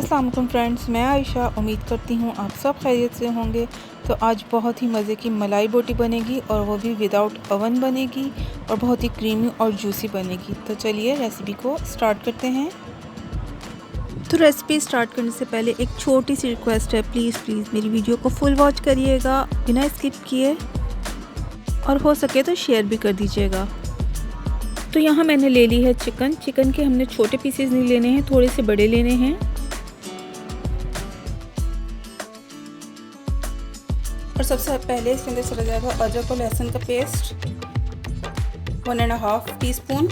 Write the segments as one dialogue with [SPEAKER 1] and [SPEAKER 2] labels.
[SPEAKER 1] अस्सलाम वालेकुम फ्रेंड्स, मैं आयशा उम्मीद करती हूँ आप सब खैरियत से होंगे। तो आज बहुत ही मज़े की मलाई बोटी बनेगी और वो भी विदाउट ओवन बनेगी और बहुत ही क्रीमी और जूसी बनेगी। तो चलिए रेसिपी को स्टार्ट करते हैं। तो रेसिपी स्टार्ट करने से पहले एक छोटी सी रिक्वेस्ट है, प्लीज़ मेरी वीडियो को फुल वॉच करिएगा बिना स्किप किए, और हो सके तो शेयर भी कर दीजिएगा। तो यहाँ मैंने ले ली है चिकन के हमने छोटे पीसेस नहीं लेने हैं, थोड़े से बड़े लेने हैं। और सबसे पहले इसके अंदर चला जाएगा अदरक और लहसुन का पेस्ट 1.5 टीस्पून।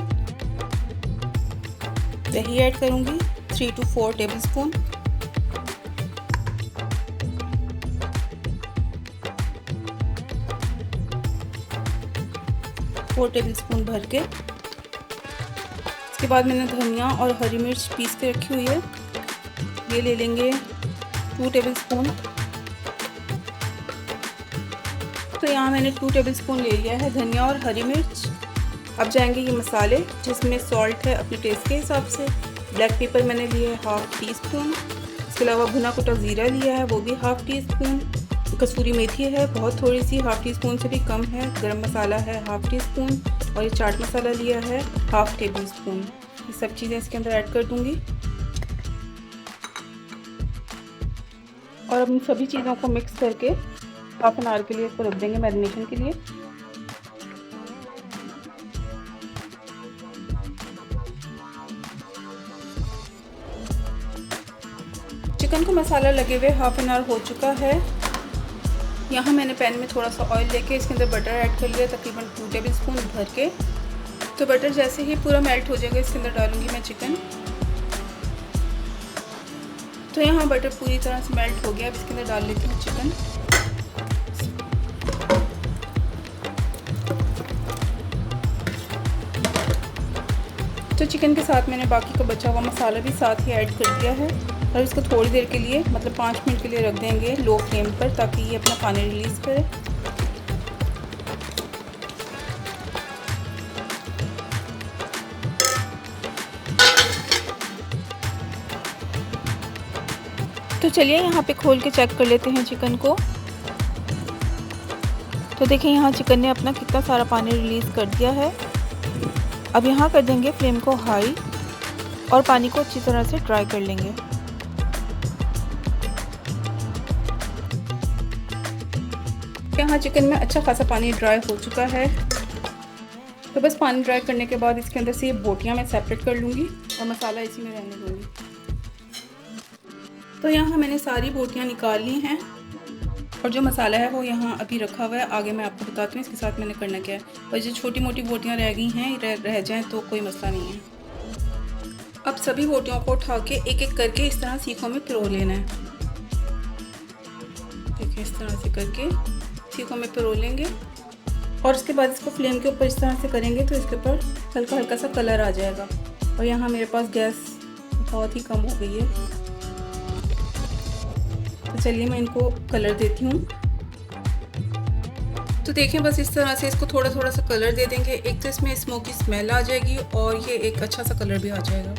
[SPEAKER 1] दही ऐड करूँगी 3 to 4 टेबलस्पून। भर के इसके बाद मैंने धनिया और हरी मिर्च पीस के रखी हुई है, ये ले लेंगे 2 टेबलस्पून। तो यहाँ मैंने 2 टेबलस्पून ले लिया है धनिया और हरी मिर्च। अब जाएंगे ये मसाले, जिसमें सॉल्ट है अपने टेस्ट के हिसाब से। ब्लैक पेपर मैंने लिया है 1/2 टीस्पून। इसके अलावा भुना कुटा ज़ीरा लिया है, वो भी 1/2 टीस्पून। कसूरी मेथी है बहुत थोड़ी सी, 1/2 टीस्पून से भी कम है। गरम मसाला है 1/2 टीस्पून और ये चाट मसाला लिया है 1/2 टेबलस्पून। ये सब चीज़ें इसके अंदर ऐड कर दूँगी और अब इन सभी चीज़ों को मिक्स करके हाफ एन आवर के लिए इसको रख देंगे मैरिनेशन के लिए। चिकन को मसाला लगे हुए हाफ एन आवर हो चुका है। यहाँ मैंने पैन में थोड़ा सा ऑयल लेके इसके अंदर बटर ऐड कर लिया, तकरीबन 2 टेबलस्पून भर के। तो बटर जैसे ही पूरा मेल्ट हो जाएगा इसके अंदर डालूंगी मैं चिकन। तो यहाँ बटर पूरी तरह से मेल्ट हो गया, अब इसके अंदर डाल लेती हूँ चिकन। तो चिकन के साथ मैंने बाकी का बचा हुआ मसाला भी साथ ही ऐड कर दिया है और इसको थोड़ी देर के लिए मतलब 5 मिनट के लिए रख देंगे लो फ्लेम पर, ताकि ये अपना पानी रिलीज़ करे। तो चलिए यहाँ पे खोल के चेक कर लेते हैं चिकन को। तो देखिए यहाँ चिकन ने अपना कितना सारा पानी रिलीज़ कर दिया है। अब यहाँ कर देंगे फ्लेम को हाई और पानी को अच्छी तरह से ड्राई कर लेंगे। यहाँ चिकन में अच्छा खासा पानी ड्राई हो चुका है। तो बस पानी ड्राई करने के बाद इसके अंदर से ये बोटियाँ मैं सेपरेट कर लूँगी और मसाला इसी में रहने दूँगी। तो यहाँ मैंने सारी बोटियाँ निकाल ली हैं और जो मसाला है वो यहाँ अभी रखा हुआ है। आगे मैं आपको बताती हूँ इसके साथ मैंने करना क्या है। और जो छोटी मोटी बोटियाँ रह गई हैं रह जाएँ तो कोई मसला नहीं है। अब सभी बोटियों को उठा के एक एक करके इस तरह सीखों में पिरो लेना है। देखिए इस तरह से करके सीखों में पिरो लेंगे और उसके बाद इसको फ्लेम के ऊपर इस तरह से करेंगे तो इसके ऊपर हल्का हल्का सा कलर आ जाएगा। और यहाँ मेरे पास गैस बहुत ही कम हो गई है, तो चलिए मैं इनको कलर देती हूँ। तो देखें बस इस तरह से इसको थोड़ा थोड़ा सा कलर दे देंगे। एक तो इसमें स्मोकी स्मेल आ जाएगी और ये एक अच्छा सा कलर भी आ जाएगा।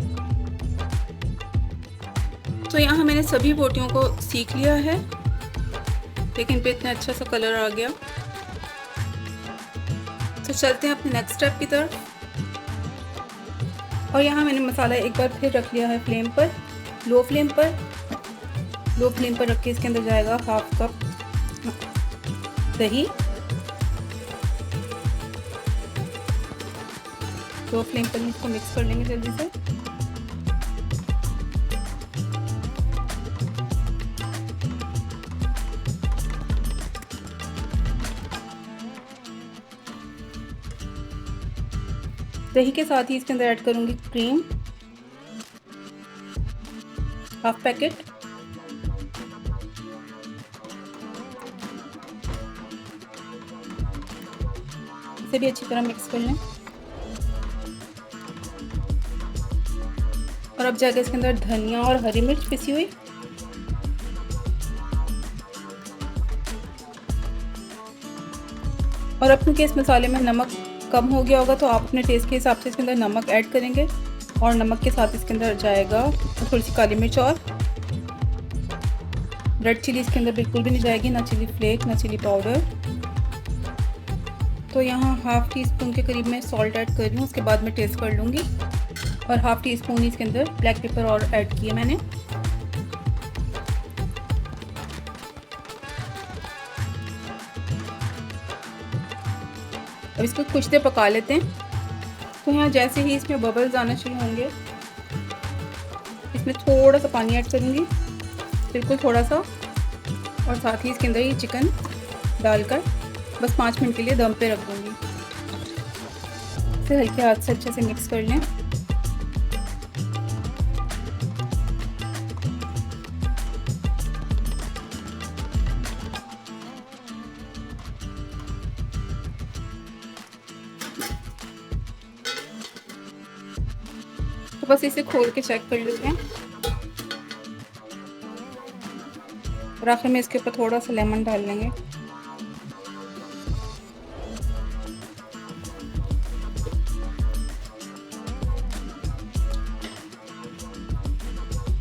[SPEAKER 1] तो यहाँ मैंने सभी बोटियों को सीख लिया है, लेकिन पे इतना अच्छा सा कलर आ गया। तो चलते हैं अपने नेक्स्ट स्टेप की तरफ। और यहाँ मैंने मसाला एक बार फिर रख लिया है फ्लेम पर, लो फ्लेम पर रख के इसके अंदर जाएगा 1/2 कप दही। लो फ्लेम पर इसको मिक्स कर लेंगे जल्दी से। दही के साथ ही इसके अंदर ऐड करूंगी क्रीम 1/2 पैकेट। इसे भी अच्छी तरह मिक्स कर लें। और अब जाके इसके अंदर धनिया और हरी मिर्च पिसी हुई, और अपने के इस मसाले में नमक कम हो गया होगा तो आप अपने टेस्ट के हिसाब से इसके अंदर नमक ऐड करेंगे। और नमक के साथ इसके अंदर जाएगा थोड़ी सी काली मिर्च और रेड चिली इसके अंदर बिल्कुल भी नहीं जाएगी, ना चिली फ्लेक ना चिली पाउडर। तो यहाँ हाफ़ टी स्पून के करीब मैं सॉल्ट ऐड कर रही हूँ, उसके बाद मैं टेस्ट कर लूँगी। और हाफ़ टी स्पून इसके अंदर ब्लैक पेपर और ऐड किए मैंने। अब इसको कुछ देर पका लेते हैं। तो यहाँ जैसे ही इसमें बबल्स आना शुरू होंगे, इसमें थोड़ा सा पानी ऐड करूँगी, बिल्कुल थोड़ा सा। और साथ ही इसके अंदर ये चिकन डालकर बस 5 मिनट के लिए दम पे रख दूँगी। इसे हल्के हाथ से अच्छे से मिक्स कर लें। तो बस इसे खोल के चेक कर लेते हैं। और आखिर में इसके ऊपर थोड़ा सा लेमन डाल लेंगे।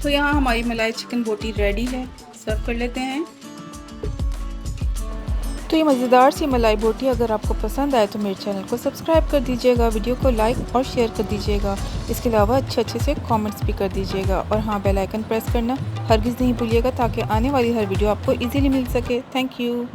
[SPEAKER 1] तो यहाँ हमारी मलाई चिकन बोटी रेडी है, सर्व कर लेते हैं। तो ये मज़ेदार सी मलाई बोटी अगर आपको पसंद आए तो मेरे चैनल को सब्सक्राइब कर दीजिएगा, वीडियो को लाइक और शेयर कर दीजिएगा। इसके अलावा अच्छे से कमेंट्स भी कर दीजिएगा। और हाँ, बेल आइकन प्रेस करना हरगिज़ नहीं भूलिएगा ताकि आने वाली हर वीडियो आपको इजीली मिल सके। Thank you.